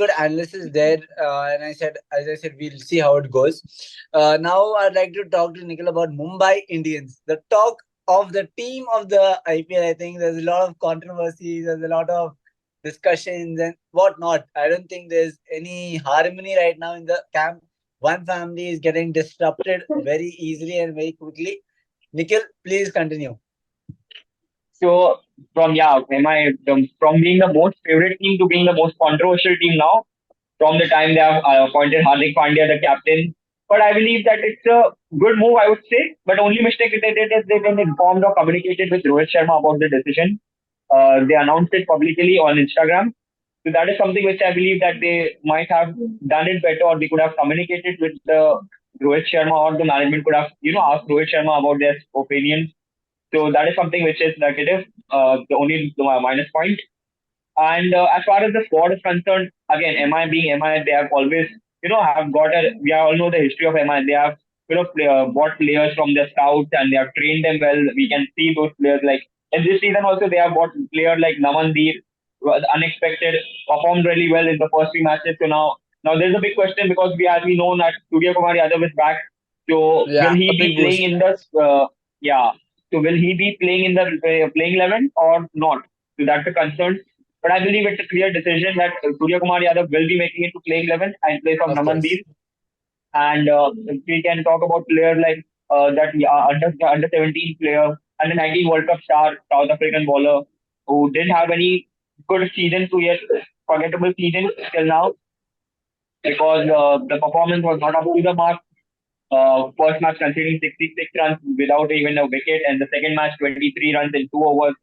good analysis there, and as I said, we'll see how it goes. Now, I'd like to talk to Nikhil about Mumbai Indians, the talk of the team of the IPL. I think there's a lot of controversies, there's a lot of discussions and whatnot. I don't think there's any harmony right now in the camp. One family is getting disrupted very easily and very quickly. Nikhil, please continue. So from being the most favorite team to being the most controversial team now, from the time they have appointed Hardik Pandya the captain. But I believe that it's a good move, I would say. But only mistake they did is they didn't informed or communicated with Rohit Sharma about the decision. They announced it publicly on Instagram. So that is something which I believe that they might have done it better, or they could have communicated with the Rohit Sharma, or the management could have asked Rohit Sharma about their opinions. So that is something which is negative. The only minus point. And as far as the squad is concerned, again, MI being MI, they have always, have got a. We all know the history of MI. They have, bought players from the scouts and they have trained them well. We can see those players like in this season also they have bought player like Namandeep, was unexpected, performed really well in the first three matches. So now there's a big question because we know that Surya Kumar Yadav is back. So will Yeah, he a be big playing boost. in the yeah? So will he be playing in the playing 11 or not? So that's a concern. But I believe it's a clear decision that Surya Kumar Yadav will be making it to playing 11 in place of Of Namandeep. course. And we can talk about players like that under 17 player, under 19 World Cup star, South African bowler who didn't have any good season to yet forgettable season till now because the performance was not up to the mark. First match conceding 66 runs without even a wicket, and the second match 23 runs in 2 overs.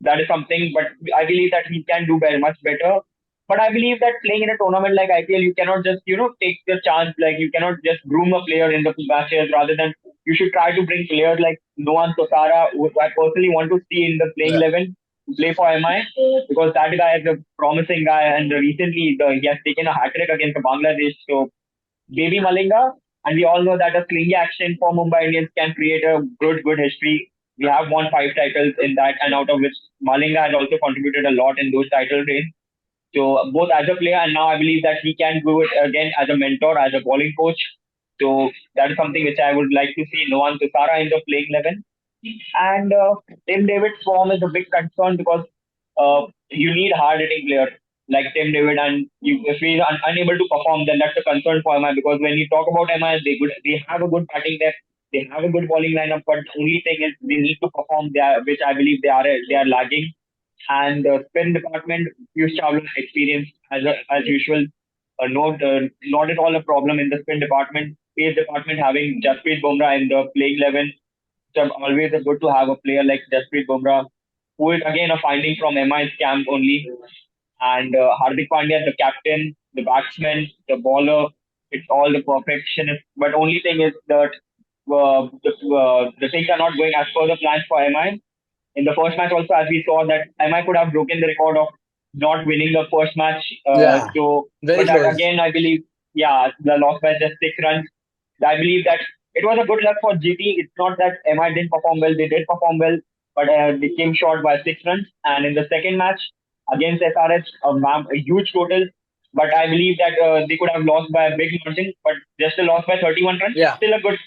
That is something, but I believe that he can do very much better. But I believe that playing in a tournament like IPL, you cannot just take the chance. Like you cannot just groom a player in the matches. Rather than you should try to bring players like Noan Tosara, who I personally want to see in the playing Yeah. 11 to play for MI because that guy is a promising guy, and recently he has taken a hat trick against Bangladesh. So Baby Malinga, and we all know that a slingy action for Mumbai Indians can create a good history. We have won 5 titles in that, and out of which Malinga has also contributed a lot in those title reigns. So both as a player and now I believe that he can do it again as a mentor, as a bowling coach. So that is something which I would like to see Noan Tusara in the playing 11. And Tim David's form is a big concern because you need hard hitting player like Tim David, and if he's unable to perform, then that's a concern for MI because when you talk about MI, they have a good batting depth, they have a good bowling lineup, but the only thing is they need to perform there, which I believe they are lagging. And the spin department, Piyush Chawla's experience as usual, not at all a problem in the spin department. Pace department having Jasprit Bumrah in the playing 11, so always good to have a player like Jasprit Bumrah, who is again a finding from MI's camp only. And Hardik Pandya, the captain, the batsman, the bowler, it's all the perfectionist. But only thing is that the things are not going as per the plans for MI. In the first match, also as we saw that MI could have broken the record of not winning the first match. Yeah. Very But that close. again, I believe, yeah, the loss by just 6 runs. I believe that it was a good luck for GT. It's not that MI didn't perform well; they did perform well, but they came short by 6 runs. And in the second match against SRH, a huge total. But I believe that they could have lost by a big margin, but just a loss by 31 runs. Yeah. Still a good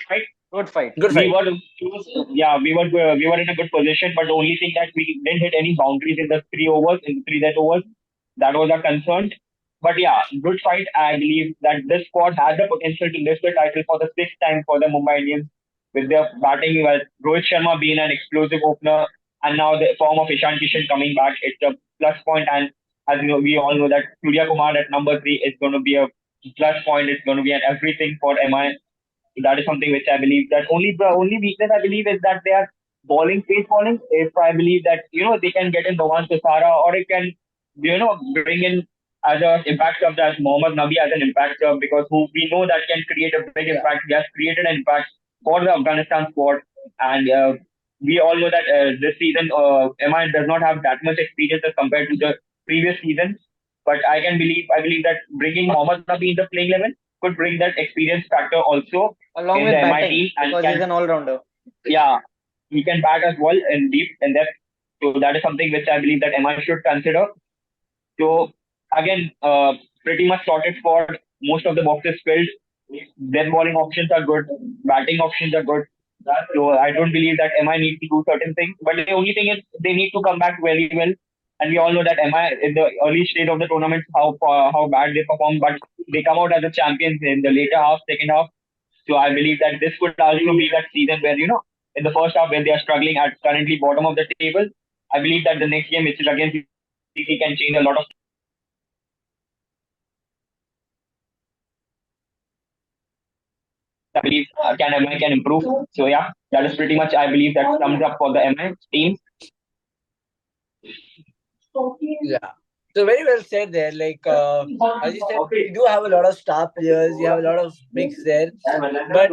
fight. Good fight. Good We fight. were yeah, we were in a good position, but the only thing that we didn't hit any boundaries in the 3 overs, in the three death overs. That was our concern. But yeah, good fight. I believe that this squad has the potential to lift the title for the sixth time for the Mumbai Indians with their batting, well, Rohit Sharma being an explosive opener, and now the form of Ishan Kishan coming back. It's a plus point, and as you know, we all know that Surya Kumar at number 3 is going to be a plus point. It's going to be an everything for MI. That is something which I believe that the only weakness I believe is that they are bowling, pace bowling. If I believe that they can get in Bhavan Sara, or it can bring in as an impact sub as Mohammad Nabi as an impact sub, because who we know that can create a big Yeah. impact. He has created an impact for the Afghanistan squad, and we all know that this season MI does not have that much experience as compared to the previous season. But I believe that bringing Mohammad Nabi in the playing 11 could bring that experience factor also Along in the with MI batting, team, and because he's can, an all-rounder. yeah, he can bat as well in deep in depth. So that is something which I believe that MI should consider. So again, pretty much sorted for most of the boxes filled. Their bowling options are good, batting options are good. So I don't believe that MI need to do certain things. But the only thing is they need to come back very well. And we all know that MI in the early stage of the tournament how bad they perform, but they come out as the champions in the later half, second half. So I believe that this could also be that season where in the first half when they are struggling at currently bottom of the table. I believe that the next game, which is against CC, can change a lot of things. I believe can MI can improve. So yeah, that is pretty much I believe that sums up for the MI team. Yeah. So very well said there. Like as you said, you do have a lot of star players. You have a lot of mix there, but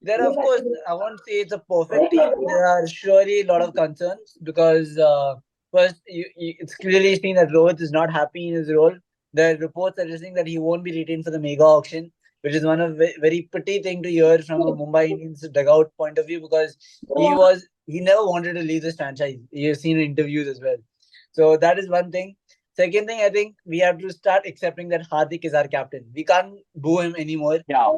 there, of course, I won't say it's a perfect team. There are surely a lot of concerns because first, it's clearly seen that Rohit is not happy in his role. The reports are suggesting that he won't be retained for the mega auction, which is one of very pretty thing to hear from a Mumbai Indians dugout point of view because he never wanted to leave this franchise. You've seen in interviews as well. So that is one thing. Second thing, I think we have to start accepting that Hardik is our captain. We can't boo him anymore. Yeah,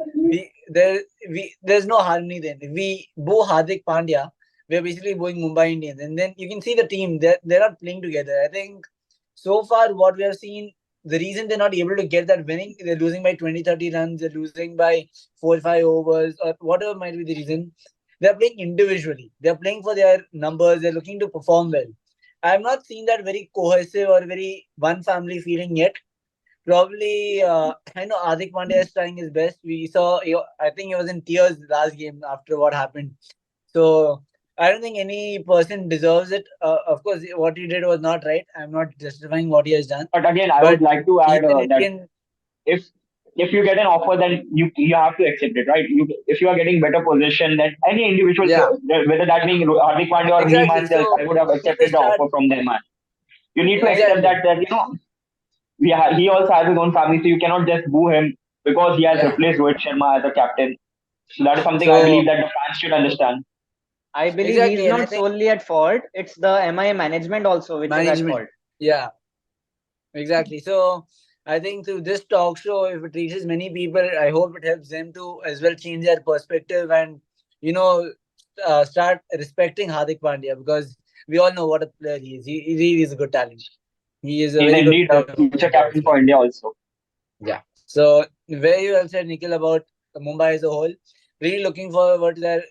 There's no harmony then. If we boo Hardik Pandya, we're basically booing Mumbai Indians. And then you can see the team, they're not playing together. I think so far what we have seen, the reason they're not able to get that winning, they're losing by 20, 30 runs, they're losing by 4 or 5 overs, or whatever might be the reason. They're playing individually. They're playing for their numbers, they're looking to perform well. I have not seen that very cohesive or very one family feeling yet. Probably, I know Hardik Pandya is trying his best. We saw, I think he was in tears last game after what happened. So I don't think any person deserves it. Of course, what he did was not right. I'm not justifying what he has done, but again, I would but like to he's add an that Indian. if you get an offer, then you have to accept it, right? If you are getting better position than any individual, Yeah, whether that being Hardik Pandya or me exactly. myself, I So would have in the accepted the start, offer from them. Man. You need to accept exactly. that he also has his own family, so you cannot just boo him because he has Yeah. replaced Rohit Sharma as a captain. So that is something I believe So that the fans should understand. I believe he's exactly, and I not think solely at fault. It's the MI management also which is at management. fault. Yeah, exactly. So I think through this talk show, if it reaches many people, I hope it helps them to as well change their perspective and you know start respecting Hardik Pandya because we all know what a player he is. He really is a good talent. He is a He's very good indeed player a for future India as captain well. for India also. Yeah. So very well said, Nikhil, about Mumbai as a whole. Really looking forward to their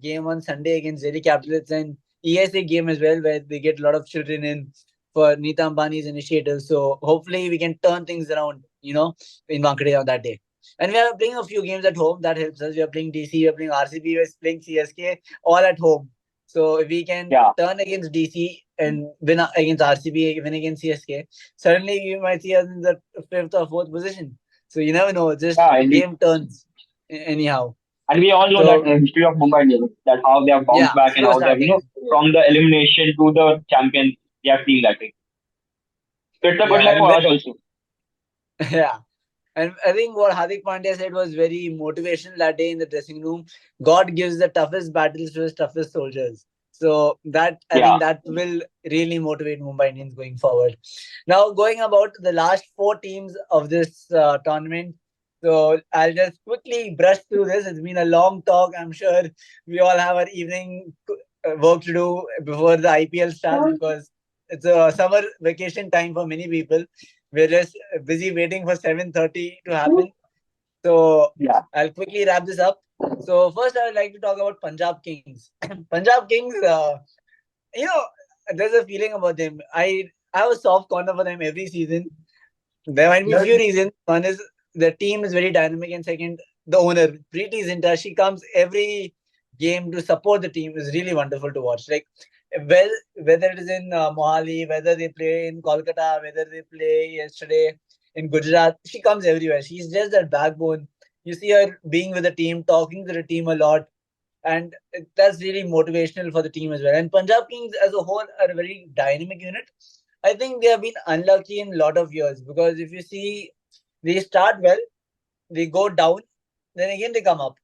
game on Sunday against Delhi Capitals and ESA game as well, where they get a lot of children in for Neeta Ambani's initiative. So hopefully we can turn things around, in Wankhede on that day. And we are playing a few games at home. That helps us. We are playing DC, we are playing RCB, we are playing CSK, all at home. So if we can Yeah, turn against DC and win against RCB, win against CSK, suddenly you might see us in the fifth or fourth position. So you never know. Just yeah, indeed. game turns anyhow. And we all know that So the history of Mumbai Indians, that how they have bounced yeah, back and slow how they have, starting. from the elimination to the champions, we have seen that thing. So it's a good Yeah, luck and for us also. yeah. And I think what Hardik Pandya said was very motivational that day in the dressing room. God gives the toughest battles to his toughest soldiers. So that I Yeah, think that will really motivate Mumbai Indians going forward. Now going about the last four teams of this tournament. So I'll just quickly brush through this. It's been a long talk. I'm sure we all have our evening work to do before the IPL starts because it's a summer vacation time for many people. We're just busy waiting for 7:30 to happen. So yeah, I'll quickly wrap this up. So first, I would like to talk about Punjab Kings. Punjab Kings, you know, there's a feeling about them. I have a soft corner for them every season. There might be few reasons. One is the team is very dynamic, and second, the owner Preeti Zinta. She comes every game to support the team. Is really wonderful to watch. Like, well, whether it is in Mohali, whether they play in Kolkata, whether they play yesterday in Gujarat, she comes everywhere. She's just that backbone. You see her being with the team, talking to the team a lot, and that's really motivational for the team as well. And Punjab Kings as a whole are a very dynamic unit. I think they have been unlucky in a lot of years because if you see, they start well, they go down, then again they come up,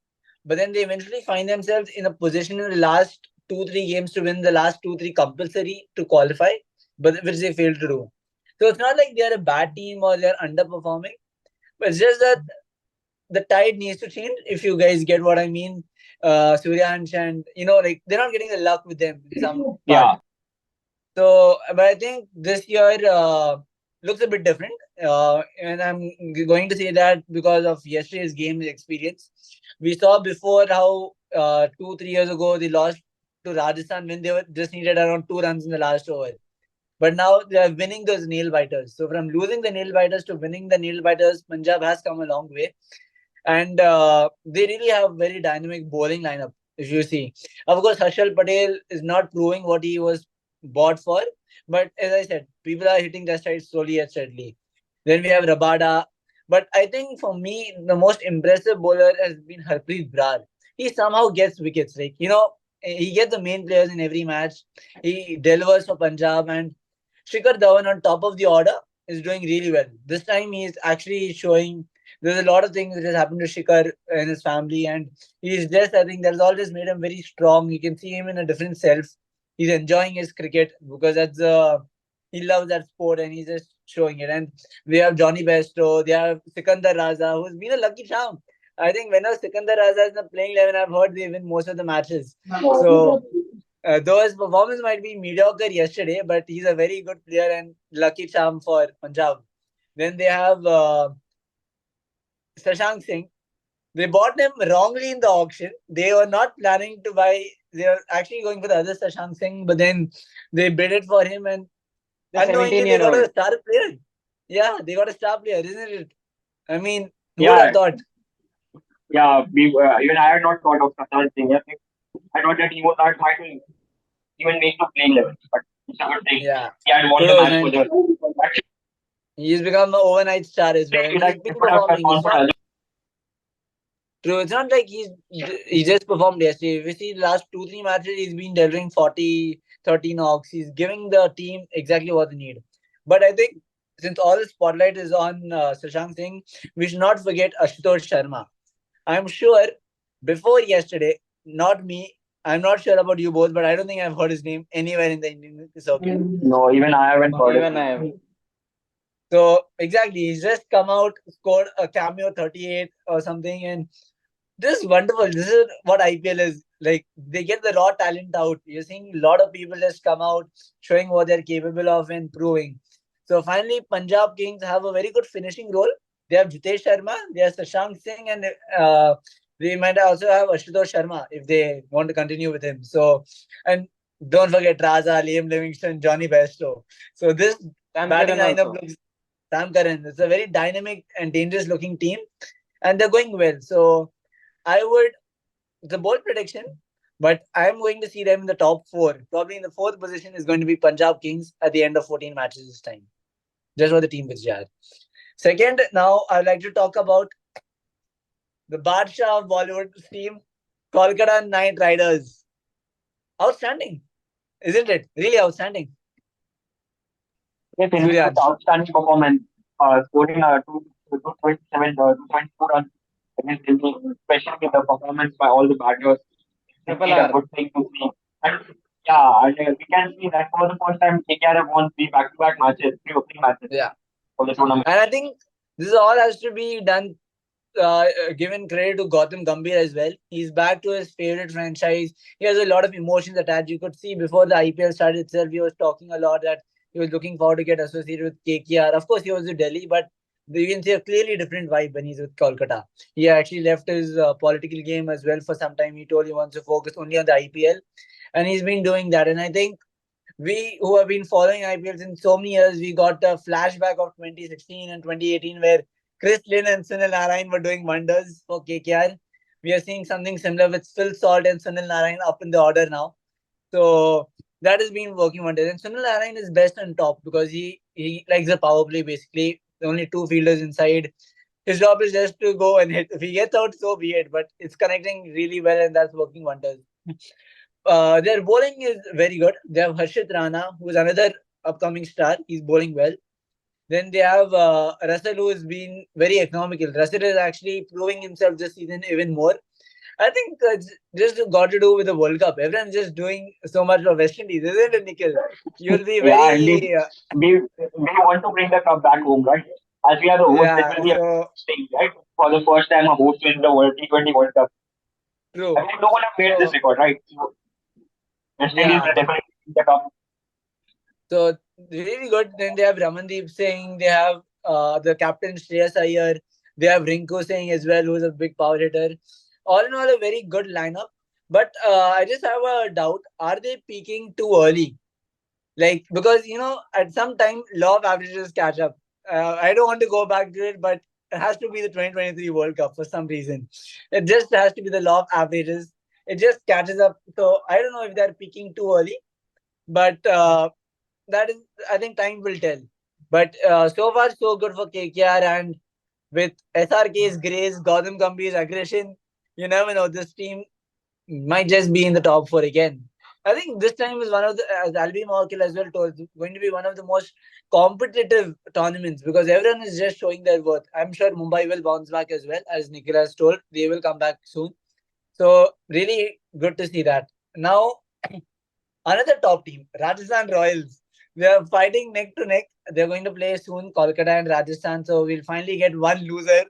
but then they eventually find themselves in a position in the last 2 3 games to win the last 2 3 compulsory to qualify, but which they failed to do. So it's not like they're a bad team or they're underperforming, but it's just that the tide needs to change. If you guys get what I mean, Suryansh and like they're not getting the luck with them in some part. Yeah. So, but I think this year looks a bit different. And I'm going to say that because of yesterday's game experience. We saw before how 2, 3 years ago they lost to Rajasthan when they were just needed around 2 runs in the last over. But now they are winning those nail biters. So from losing the nail biters to winning the nail biters, Punjab has come a long way, and they really have very dynamic bowling lineup. If you see, of course, Harshal Patel is not proving what he was bought for, but as I said, people are hitting their stride slowly yet steadily. Then we have Rabada, but I think for me the most impressive bowler has been Harpreet Brar. He somehow gets wickets, like he gets the main players in every match. He delivers for Punjab, and Shikhar Dhawan on top of the order is doing really well. This time he is actually showing there's a lot of things that has happened to Shikhar and his family, and he's just, I think, that has always made him very strong. You can see him in a different self. He's enjoying his cricket because he loves that sport and he's just showing it. And we have Johnny Bairstow, they have Sikandar Raza, who's been a lucky charm. I think whenever Sikandar Raza is in the playing 11, I've heard they win most of the matches. So though his performance might be mediocre yesterday, but he's a very good player and lucky charm for Punjab. Then they have Shashank Singh. They bought him wrongly in the auction. They were not planning to buy. They were actually going for the other Shashank Singh, but then they bid it for him, and The unknowingly 17 they year got a old. star player. Yeah, they got a star player, isn't it? I mean, who would have Yeah. thought? Yeah. Even I had not thought of Prasad Singh. Yeah. I thought that he was not trying to even make the playing level, but it's a good thing. Yeah, He had won the kudos, match for and the. he's become an overnight star as well, and Actually, he's like been put up a performing. It's not confidence. true. It's not like he just performed yesterday. If we see the last 2, 3 matches, he's been delivering 40, 30 knocks. He's giving the team exactly what they need. But I think since all the spotlight is on Shashank Singh, we should not forget Ashutosh Sharma. I'm sure before yesterday, not me. I'm not sure about you both, but I don't think I've heard his name anywhere in the Indian circuit. No, even I haven't heard Even it. I have. So exactly, he's just come out, scored a cameo 38 or something, and this is wonderful. This is what IPL is like. They get the raw talent out. You're seeing a lot of people just come out showing what they're capable of and proving. So finally, Punjab Kings have a very good finishing role. They have Jitesh Sharma, they have Shashank Singh, and they might also have Ashutosh Sharma if they want to continue with him. So, and don't forget Raza, Liam Livingston, Johnny Bairstow. So this Sam batting Curran lineup also. looks Sam Curran. It's a very dynamic and dangerous looking team, and they're going well. So I would, it's a bold prediction, but I'm going to see them in the top four. Probably in the fourth position is going to be Punjab Kings at the end of 14 matches this time. Just for the team which they are. Second, now I'd like to talk about the Badshah of Bollywood team, Kolkata Knight Riders. Outstanding, isn't it? Really outstanding. They finished with Suryansh. outstanding performance, scoring 227, 2.4 runs against Delhi, especially the performance by all the batters. It's Triple been a R. good thing to see. And yeah, and we can see that for the first time, KKR have won 3 back-to-back matches, 3 opening matches Yeah. for the tournament. And I think this all has to be done given credit to Gautam Gambhir as well. He's back to his favorite franchise. He has a lot of emotions attached. You could see before the IPL started itself, he was talking a lot that he was looking forward to get associated with KKR. Of course, he was with Delhi, but you can see a clearly different vibe when he's with Kolkata. He actually left his political game as well for some time. He told he wants to focus only on the IPL, and he's been doing that. And I think we who have been following IPL since so many years, we got a flashback of 2016 and 2018 where Chris Lynn and Sunil Narayan were doing wonders for KKR. We are seeing something similar with Phil Salt and Sunil Narayan up in the order now. So that has been working wonders. And Sunil Narayan is best on top because he likes the power play basically. Only two fielders inside. His job is just to go and hit. If he gets out, so be it. But it's connecting really well and that's working wonders. Their bowling is very good. They have Harshit Rana, who is another upcoming star. He's bowling well. Then they have Russell, who has been very economical. Russell is actually proving himself this season even more. I think it's just got to do with the World Cup. Everyone's just doing so much for West Indies, isn't it, Nikhil? You'll be Yeah, indeed. very We want to bring the cup back home, right? As we are the host, it yeah. will be a So thing, right? For the first time, a host wins the World T20 World Cup. I true. think no one has made this So record, right? So West Indies will yeah. definitely win the cup. So really good. Then they have Ramandeep Singh. They have the captain Shreyas Iyer. They have Rinku Singh as well, who's a big power hitter. All in all, a very good lineup. But I just have a doubt: are they peaking too early? Like because at some time law of averages catch up. I don't want to go back to it, but it has to be the 2023 World Cup for some reason. It just has to be the law of averages. It just catches up. So I don't know if they're peaking too early, but that is, I think time will tell. But so far so good for KKR, and with SRK's grace, Gautam Gambhir's aggression, you never know. This team might just be in the top four again. I think this time is one of the, as Albi Morkel as well told, going to be one of the most competitive tournaments because everyone is just showing their worth. I'm sure Mumbai will bounce back as well, as Nikhil has told. They will come back soon. So really good to see that. Now another top team, Rajasthan Royals. They are fighting neck to neck. They're going to play soon, Kolkata and Rajasthan. So we'll finally get one loser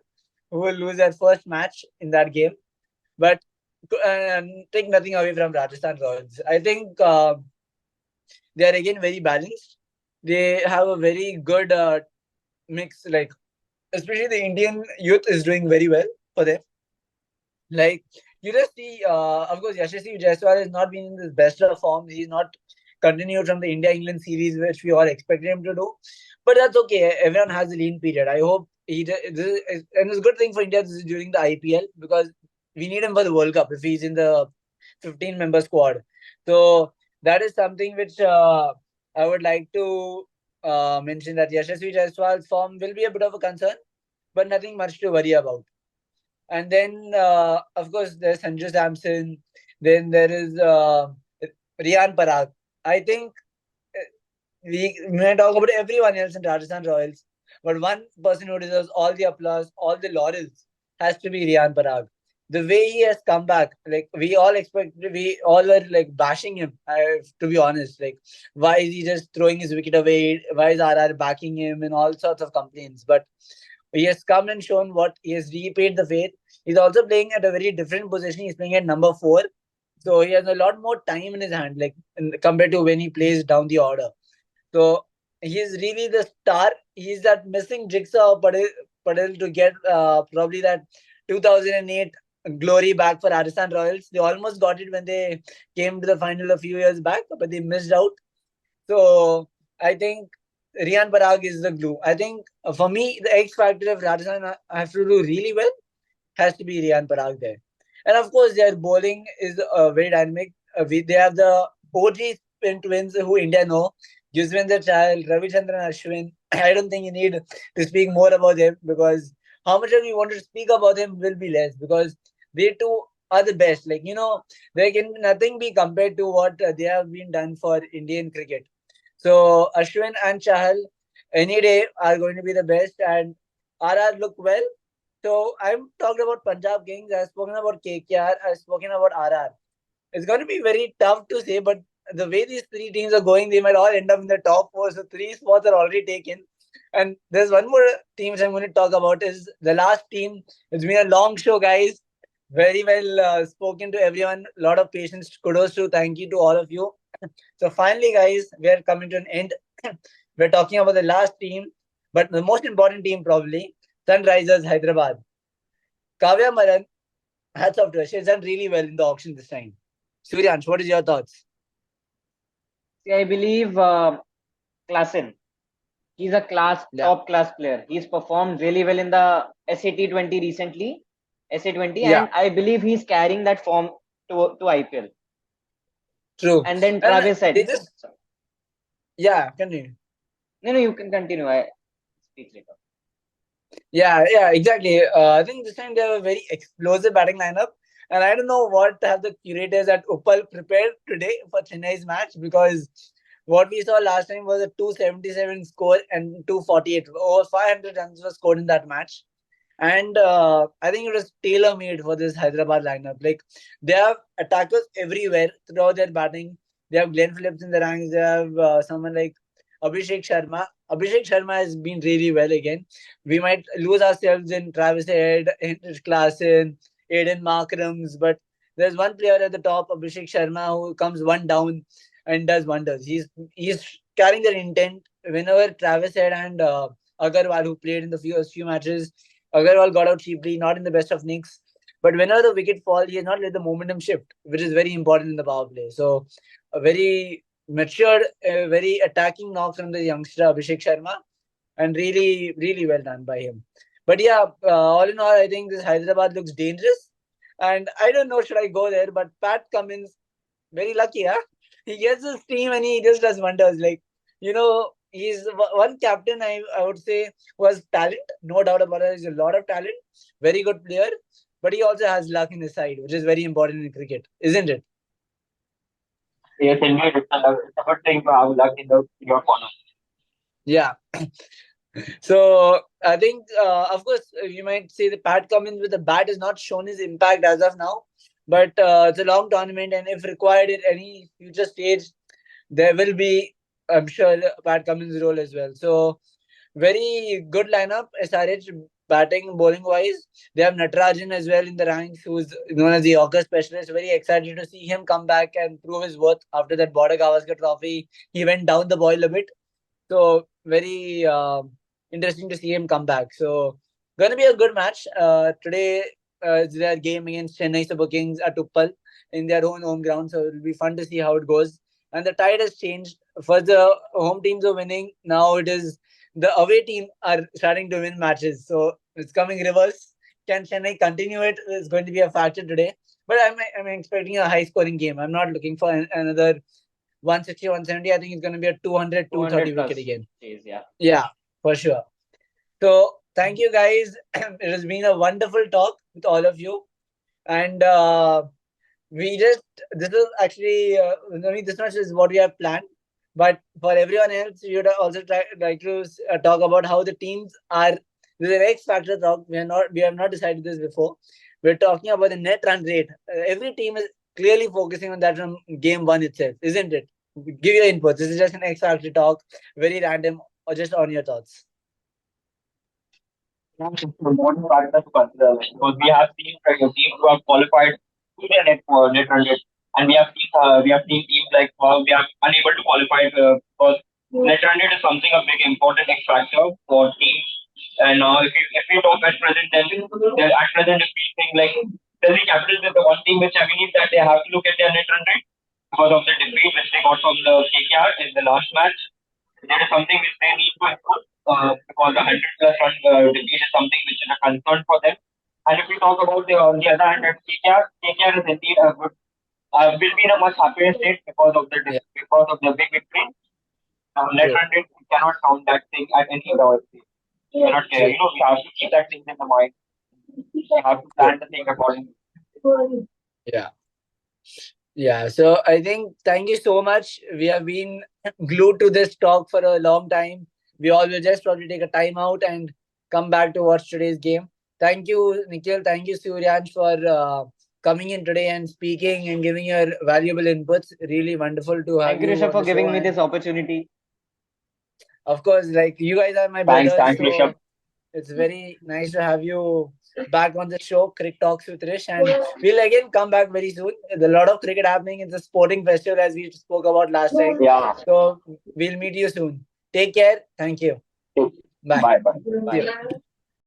who will lose their first match in that game. But take nothing away from Rajasthan Royals. I think they are again very balanced. They have a very good mix. Like especially the Indian youth is doing very well for them. Like you just see, of course, Yashasvi Jaiswal has not been in his best of form. He's not continued from the India England series, which we all expected him to do. But that's okay. Everyone has a lean period. I hope and it's a good thing for India this is during the IPL because we need him for the World Cup if he's in the 15-member squad. So that is something which I would like to mention that Yashasvi Jaiswal's form will be a bit of a concern, but nothing much to worry about. And then, of course, there's Sanju Samson. Then there is Riyan Parag. I think we may talk about everyone else in Rajasthan Royals, but one person who deserves all the applause, all the laurels, has to be Riyan Parag. The way he has come back, like we all were like bashing him. To be honest, like why is he just throwing his wicket away? Why is RR backing him? And all sorts of complaints. But he has come and shown what he has repaid the faith. He's also playing at a very different position. He's playing at number four, so he has a lot more time in his hand, like compared to when he plays down the order. So he's really the star. He's that missing jigsaw Padel to get probably that 2008 glory back for Rajasthan Royals. They almost got it when they came to the final a few years back, but they missed out. So I think Riyan Parag is the glue. I think for me, the X factor of Rajasthan have to do really well has to be Riyan Parag there. And of course, their bowling is very dynamic. They have the OG spin twins who India know. Yuzvendra Chahal, Ravichandran Ashwin. I don't think you need to speak more about them because how much we want to speak about them will be less because they too are the best. Like, there can nothing be compared to what they have been done for Indian cricket. So Ashwin and Chahal any day are going to be the best and RR look well. So I'm talking about Punjab Kings. I've spoken about KKR. I've spoken about RR. It's going to be very tough to say, but the way these three teams are going, they might all end up in the top four. So three spots are already taken. And there's one more team which I'm going to talk about is the last team. It's been a long show, guys. Very well spoken to everyone. A lot of patience. Kudos to thank you to all of you. So finally, guys, we are coming to an end. We're talking about the last team, but the most important team probably, Sunrisers Hyderabad. Kavya Maran, hats off to her. She's done really well in the auction this time. Suryansh, what is your thoughts? See, I believe Klassen. He's a Yeah, top class player. He's performed really well in the SA20 recently, SA20, yeah, and I believe he's carrying that form to IPL. true. And then And Travis they said, just, yeah, continue. no, you can continue. I speak later. Yeah, exactly. I think this time they have a very explosive batting lineup. And I don't know what have the curators at Uppal prepared today for Chennai's match because what we saw last time was a 277 score and 248. Over 500 runs were scored in that match. And I think it was tailor made for this Hyderabad lineup. Like they have attackers everywhere throughout their batting. They have Glenn Phillips in the ranks. They have someone like Abhishek Sharma. Abhishek Sharma has been really well again. We might lose ourselves in Travis Head, Henrik Klaasen, Aiden Markrams, but there's one player at the top, Abhishek Sharma, who comes one down and does wonders. He's carrying that intent. Whenever Travis Head and Agarwal, who played in the few matches, Agarwal got out cheaply, not in the best of nicks. But whenever the wicket fall, he has not let the momentum shift, which is very important in the power play. So, a very matured, very attacking knock from the youngster Abhishek Sharma, and really, really well done by him. But yeah, all in all, I think this Hyderabad looks dangerous. And I don't know, should I go there? But Pat Cummins, very lucky, huh? He gets his team and he just does wonders. Like, he's one captain, I would say, who has talent, no doubt about it. He's a lot of talent, very good player, but he also has luck in his side, which is very important in cricket, isn't it? Yes, indeed, it's a good thing to have luck in your corner. Yeah. So I think, of course, you might say the Pat Cummins with the bat has not shown his impact as of now, but it's a long tournament, and if required at any future stage, there will be, I'm sure, Pat Cummins' role as well. So very good lineup, SRH batting, bowling wise. They have Natarajan as well in the ranks, who's known as the Yorker specialist. Very excited to see him come back and prove his worth after that Border Gavaskar Trophy. He went down the boil a bit. So very interesting to see him come back. So gonna be a good match. Today it's their game against Chennai Super Kings at Uppal in their own home ground. So it'll be fun to see how it goes. And the tide has changed. First the home teams are winning. Now it is the away team are starting to win matches. So it's coming reverse. Can Chennai continue it? Is going to be a factor today. But I'm expecting a high scoring game. I'm not looking for another 160, 170. I think it's going to be a 200, 230 200 wicket plus again. days, yeah. Yeah, for sure. So thank you guys. It has been a wonderful talk with all of you. And we just, this is actually, only this much is what we have planned. But for everyone else, we would also like to talk about how the teams are. This is an X factor talk. We have not decided this before. We're talking about the net run rate. Every team is clearly focusing on that from game one itself, isn't it? Give your input. This is just an X factor talk, very random, or just on your thoughts. It's an important factor to consider because we have seen teams who have qualified to the net run rate, and we have seen teams like we are unable to qualify because net run rate is something a big important X factor for teams. And now, if you talk at present, then at present, if we think like Delhi Capitals is the one team which I believe that they have to look at their net run rate because of the defeat which they got from the KKR in the last match. That is something which they need to improve because the 100 plus run defeat is something which is a concern for them. And if we talk about on the other hand, at KKR is indeed a good, will be in a much happier state Yeah, because of the big victory. Net true, run rate, we cannot count that thing at any other stage. We cannot, true, we have to keep that thing in the mind. We have to true. plan the thing accordingly. Yeah. Yeah, so I think thank you so much. We have been glued to this talk for a long time. We all will just probably take a time out and come back to watch today's game. Thank you, Nikhil. Thank you, Suryansh, for coming in today and speaking and giving your valuable inputs. Really wonderful to have Thank you, you Rishabh, on for the show. giving me And this opportunity. of course, like you guys are my brothers, Thanks, Rishabh. so it's very nice to have you back on the show, Cricket Talks with Rish. And we'll again come back very soon. There's a lot of cricket happening. It's a sporting festival, as we spoke about last time. Yeah. So we'll meet you soon. Take care. Thank you. Bye. Bye bye. See Bye. you.